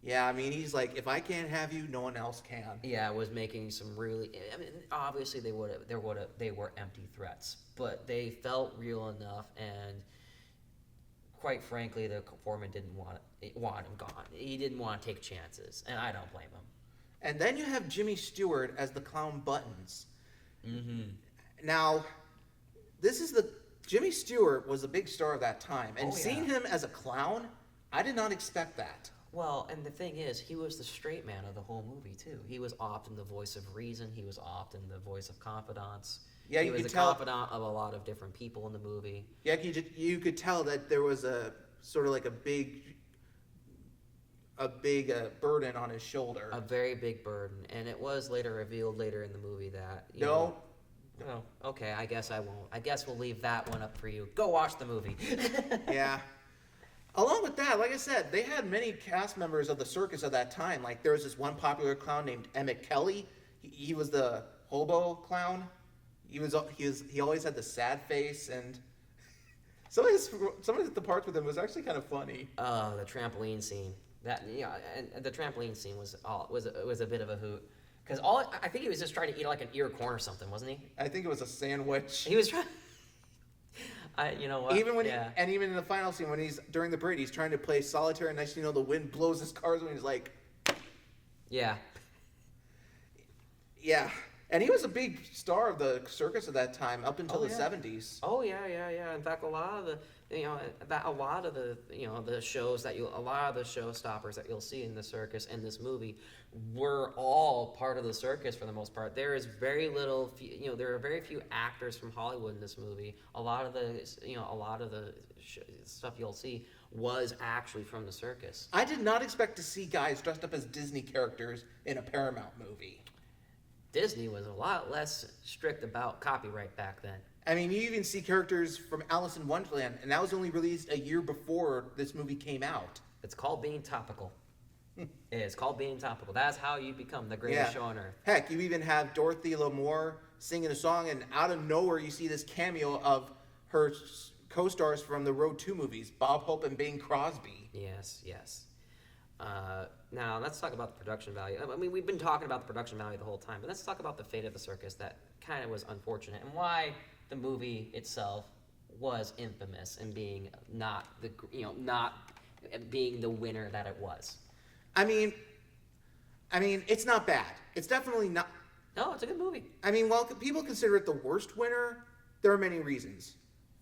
Yeah, I mean, he's like, if I can't have you, no one else can. Yeah, was making some really. I mean, obviously they were empty threats, but they felt real enough, and quite frankly, the foreman didn't want him gone. He didn't want to take chances, and I don't blame him. And then you have Jimmy Stewart as the clown Buttons. Mm-hmm. Now, Jimmy Stewart was a big star of that time, and seeing him as a clown, I did not expect that. Well, and the thing is, he was the straight man of the whole movie, too. He was often the voice of reason. He was often the voice of confidants. Yeah, he was the confidant of a lot of different people in the movie. Yeah, you could tell that there was a sort of like a big burden on his shoulder. A very big burden. And it was revealed later in the movie that... No. Oh, okay, I guess I won't. I guess we'll leave that one up for you. Go watch the movie. Yeah. Along with that, like I said, they had many cast members of the circus at that time. Like, there was this one popular clown named Emmett Kelly. He was the hobo clown. He always had the sad face, and some of the parts with him was actually kind of funny. The trampoline scene. And the trampoline scene was a bit of a hoot. Because I think he was just trying to eat like an ear corn or something, wasn't he? I think it was a sandwich. He was trying. You know what? Even even in the final scene when he's during the parade, he's trying to play solitaire, and next thing you know, the wind blows his cars when he's like, yeah. And he was a big star of the circus at that time, up until the 70s. Oh yeah. In fact, a lot of that a lot of the the shows that a lot of the showstoppers that you'll see in the circus in this movie were all part of the circus for the most part. There is very little, there are very few actors from Hollywood in this movie. A lot of the stuff you'll see was actually from the circus. I did not expect to see guys dressed up as Disney characters in a Paramount movie. Disney was a lot less strict about copyright back then. I mean, you even see characters from Alice in Wonderland, and that was only released a year before this movie came out. It's called being topical. It's called being topical. That's how you become the greatest show on earth. Heck, you even have Dorothy Lamour singing a song, and out of nowhere you see this cameo of her co-stars from the Road 2 movies, Bob Hope and Bing Crosby. Yes. Now, let's talk about the production value. I mean, we've been talking about the production value the whole time, but let's talk about the fate of the circus that kind of was unfortunate and why the movie itself was infamous in being not being the winner that it was. I mean, it's not bad. It's definitely not. No, it's a good movie. I mean, while people consider it the worst winner, there are many reasons.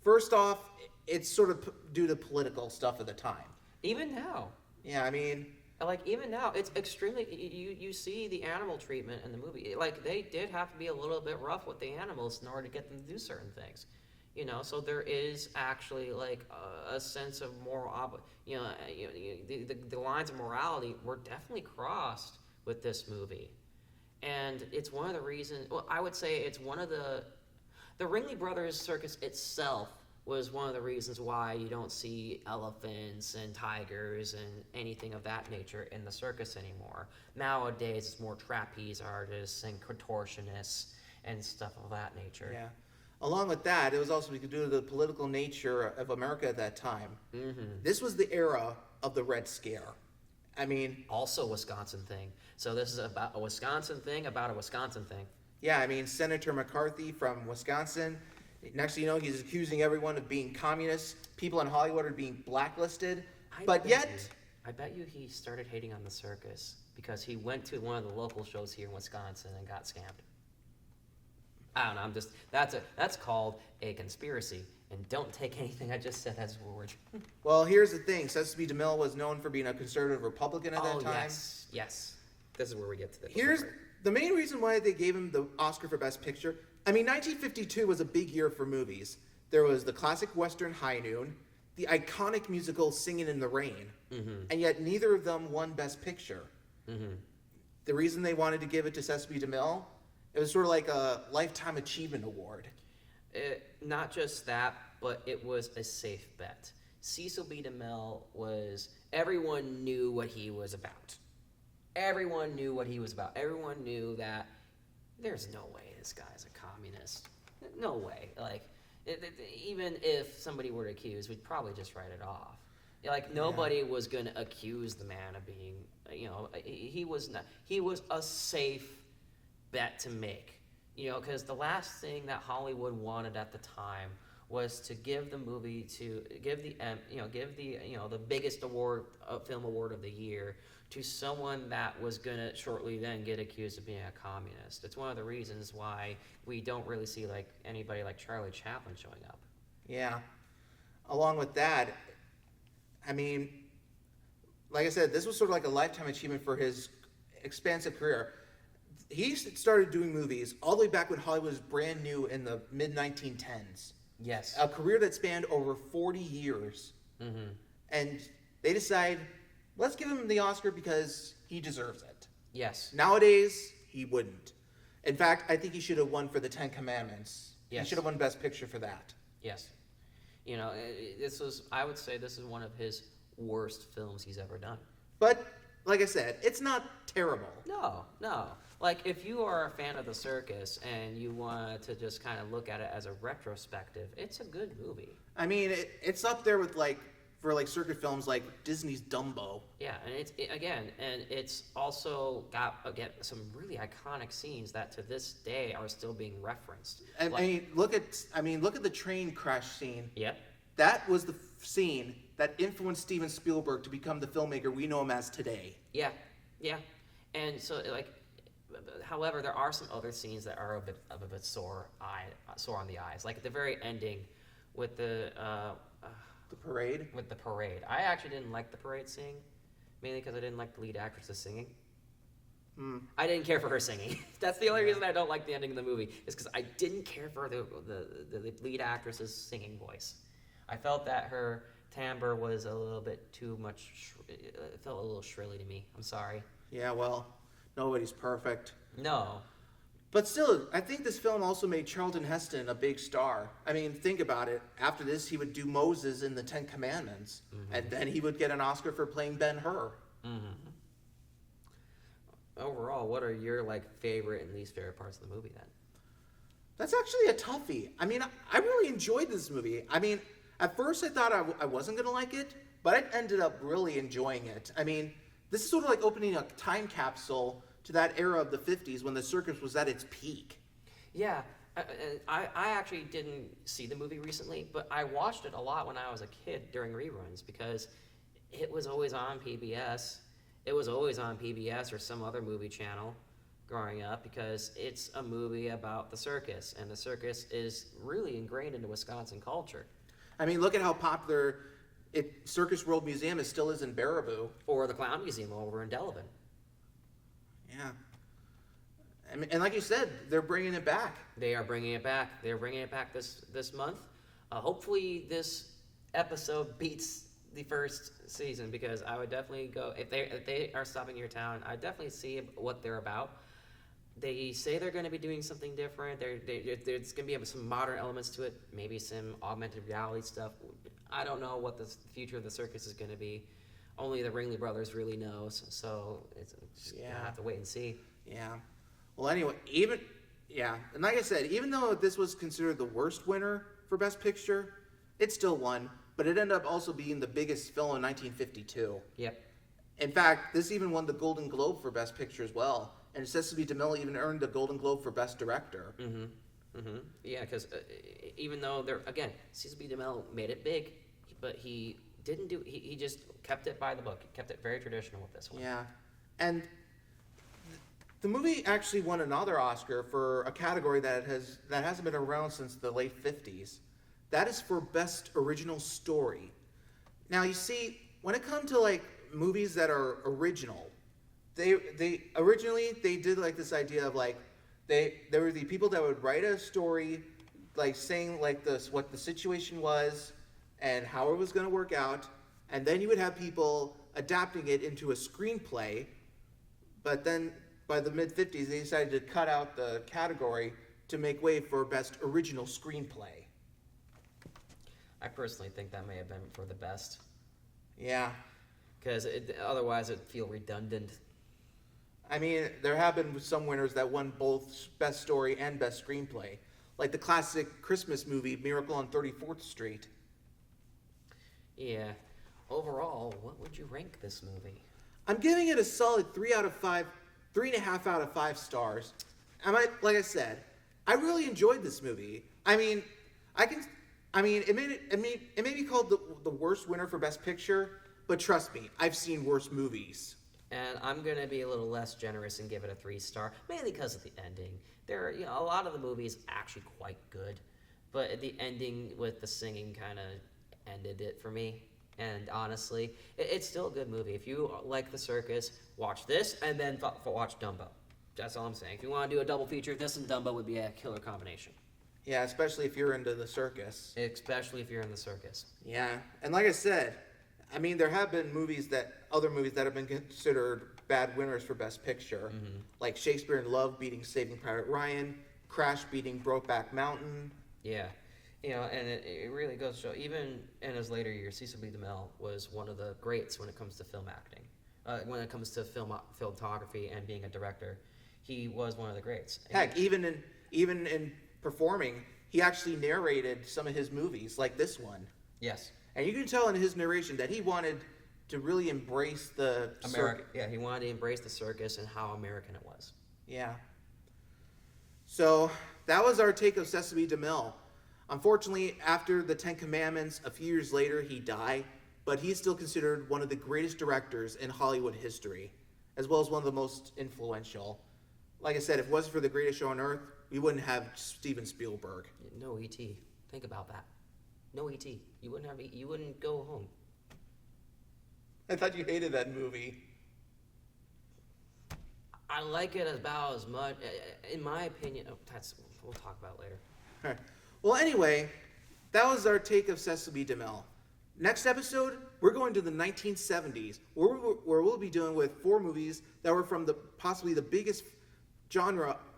First off, it's sort of due to political stuff at the time. Even now. Yeah, I mean, like even now, it's extremely. You see the animal treatment in the movie. Like they did have to be a little bit rough with the animals in order to get them to do certain things. So there is actually like a sense of moral, the lines of morality were definitely crossed with this movie, and it's one of the reasons. Well, I would say it's one of the Ringling Brothers circus itself was one of the reasons why you don't see elephants and tigers and anything of that nature in the circus anymore. Nowadays, it's more trapeze artists and contortionists and stuff of that nature. Yeah. Along with that, it was also due to the political nature of America at that time. Mm-hmm. This was the era of the Red Scare. I mean... Also a Wisconsin thing. So this is about a Wisconsin thing about a Wisconsin thing. Yeah, I mean, Senator McCarthy from Wisconsin, next thing you know, he's accusing everyone of being communists. People in Hollywood are being blacklisted. I bet you he started hating on the circus because he went to one of the local shows here in Wisconsin and got scammed. I don't know. That's called a conspiracy, and don't take anything I just said as a word. Well, here's the thing: Cecil B. DeMille was known for being a conservative Republican at that time. Yes. This is where we get to the. Here's the main reason why they gave him the Oscar for Best Picture. I mean, 1952 was a big year for movies. There was the classic Western High Noon, the iconic musical Singin' in the Rain, and yet neither of them won Best Picture. Mm-hmm. The reason they wanted to give it to Cecil B. DeMille. It was sort of like a Lifetime Achievement Award. Not just that, but it was a safe bet. Cecil B. DeMille everyone knew what he was about. Everyone knew what he was about. Everyone knew that there's no way this guy's a communist. No way. Like, even if somebody were to accuse, we'd probably just write it off. Like, nobody was going to accuse the man of being, he was a safe bet to make, because the last thing that Hollywood wanted at the time was to give the movie give the biggest film award of the year to someone that was gonna shortly then get accused of being a communist. It's one of the reasons why we don't really see like anybody like Charlie Chaplin showing up. Yeah. Along with that, I mean, like I said, this was sort of like a lifetime achievement for his expansive career. He started doing movies all the way back when Hollywood was brand new in the mid-1910s. Yes. A career that spanned over 40 years. Mm-hmm. And they decide, let's give him the Oscar because he deserves it. Yes. Nowadays, he wouldn't. In fact, I think he should have won for the Ten Commandments. Yes. He should have won Best Picture for that. Yes. I would say this is one of his worst films he's ever done. But, like I said, it's not terrible. No. Like, if you are a fan of the circus and you want to just kind of look at it as a retrospective, it's a good movie. I mean, it's up there with, for circuit films like Disney's Dumbo. Yeah, and it's also got, again, some really iconic scenes that to this day are still being referenced. I mean, look at the train crash scene. Yeah. That was the scene that influenced Steven Spielberg to become the filmmaker we know him as today. Yeah. And so, however, there are some other scenes that are a bit sore on the eyes. Like at the very ending with the The Parade. With the parade. I actually didn't like the parade scene, mainly because I didn't like the lead actress singing. I didn't care for her singing. That's the only reason I don't like the ending of the movie, is because I didn't care for the lead actress's singing voice. I felt that her timbre was a little bit too much, it felt a little shrilly to me. I'm sorry. Yeah, well, nobody's perfect. No. But still, I think this film also made Charlton Heston a big star. I mean, think about it. After this, he would do Moses in the Ten Commandments, and then he would get an Oscar for playing Ben-Hur. Overall, what are your favorite and least favorite parts of the movie then? That's actually a toughie. I mean, I really enjoyed this movie. I mean, at first I thought I wasn't going to like it, but I ended up really enjoying it. I mean, this is sort of like opening a time capsule to that era of the 50s when the circus was at its peak. Yeah, I actually didn't see the movie recently, but I watched it a lot when I was a kid during reruns because it was always on PBS. It was always on PBS or some other movie channel growing up because it's a movie about the circus, and the circus is really ingrained into Wisconsin culture. I mean, look at how popular Circus World Museum still is in Baraboo. Or the Clown Museum over in Delavan. Yeah. I mean, and like you said, they're bringing it back. They are bringing it back. They're bringing it back this month. Hopefully this episode beats the first season, because I would definitely go, if they are stopping your town, I'd definitely see what they're about. They say they're going to be doing something different. There's going to be some modern elements to it, maybe some augmented reality stuff. I don't know what the future of the circus is going to be. Only the Ringley brothers really knows, so it's just going to have to wait and see. Yeah. Well, anyway, and like I said, even though this was considered the worst winner for Best Picture, it still won, but it ended up also being the biggest film in 1952. Yep. In fact, this even won the Golden Globe for Best Picture as well, and Cecily DeMille even earned the Golden Globe for Best Director. Yeah, because even though Cecily DeMille made it big, but he didn't do. He just kept it by the book. He kept it very traditional with this one. Yeah, and the movie actually won another Oscar for a category that hasn't been around since the late 50s. That is for Best Original Story. Now, you see, when it comes to movies that are original, they originally did this idea of there were the people that would write a story saying what the situation was and how it was going to work out, and then you would have people adapting it into a screenplay. But then by the mid-50s, they decided to cut out the category to make way for Best Original Screenplay. I personally think that may have been for the best. Yeah. Because otherwise it'd feel redundant. I mean, there have been some winners that won both Best Story and Best Screenplay, like the classic Christmas movie Miracle on 34th Street. Yeah. Overall, what would you rank this movie? I'm giving it a solid 3.5 out of 5 stars. Like I said, I really enjoyed this movie. I mean, it may be called the worst winner for Best Picture, but trust me, I've seen worse movies. And I'm going to be a little less generous and give it a 3-star, mainly because of the ending. A lot of the movies actually quite good, but the ending with the singing kind of ended it for me. And honestly, it's still a good movie. If you like the circus, watch this and then watch Dumbo. That's all I'm saying. If you want to do a double feature, this and Dumbo would be a killer combination. Yeah, especially if you're into the circus. Especially if you're in the circus. Yeah, and like I said, I mean, there have been other movies that have been considered bad winners for Best Picture, like Shakespeare in Love beating Saving Private Ryan, Crash beating Brokeback Mountain. Yeah, and it really goes to show, even in his later years, Cecil B. DeMille was one of the greats when it comes to film acting. When it comes to filmography and being a director, he was one of the greats. Heck, even in performing, he actually narrated some of his movies, like this one. Yes. And you can tell in his narration that he wanted to really embrace the circus. Yeah, he wanted to embrace the circus and how American it was. Yeah. So that was our take of Sesame DeMille. Unfortunately, after the Ten Commandments, a few years later, he died, but he's still considered one of the greatest directors in Hollywood history, as well as one of the most influential. Like I said, if it wasn't for The Greatest Show on Earth, we wouldn't have Steven Spielberg. No, E.T. Think about that. No E.T. You wouldn't have. You wouldn't go home. I thought you hated that movie. I like it about as much, in my opinion. Oh, we'll talk about it later. All right. Well, anyway, that was our take of Cecil B. DeMille. Next episode, we're going to the 1970s, where we'll be dealing with 4 movies that were from possibly the biggest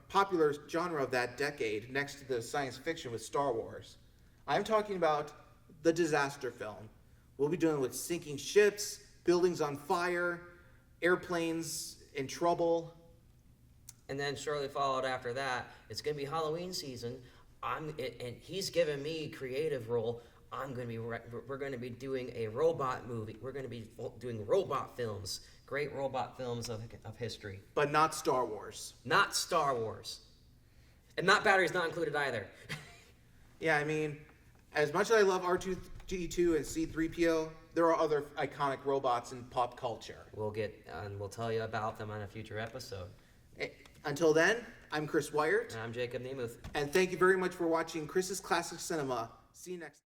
popular genre of that decade, next to the science fiction with Star Wars. I'm talking about the disaster film. We'll be dealing with sinking ships, buildings on fire, airplanes in trouble. And then shortly followed after that, it's going to be Halloween season. And he's given me creative role. We're going to be doing a robot movie. We're going to be doing robot films, great robot films of history. But not Star Wars. Not Star Wars. And not batteries not included either. Yeah, I mean, as much as I love R2-D2 and C-3PO, there are other iconic robots in pop culture. We'll tell you about them on a future episode. Until then, I'm Chris Wyatt. And I'm Jacob Nemuth. And thank you very much for watching Chris's Classic Cinema. See you next time.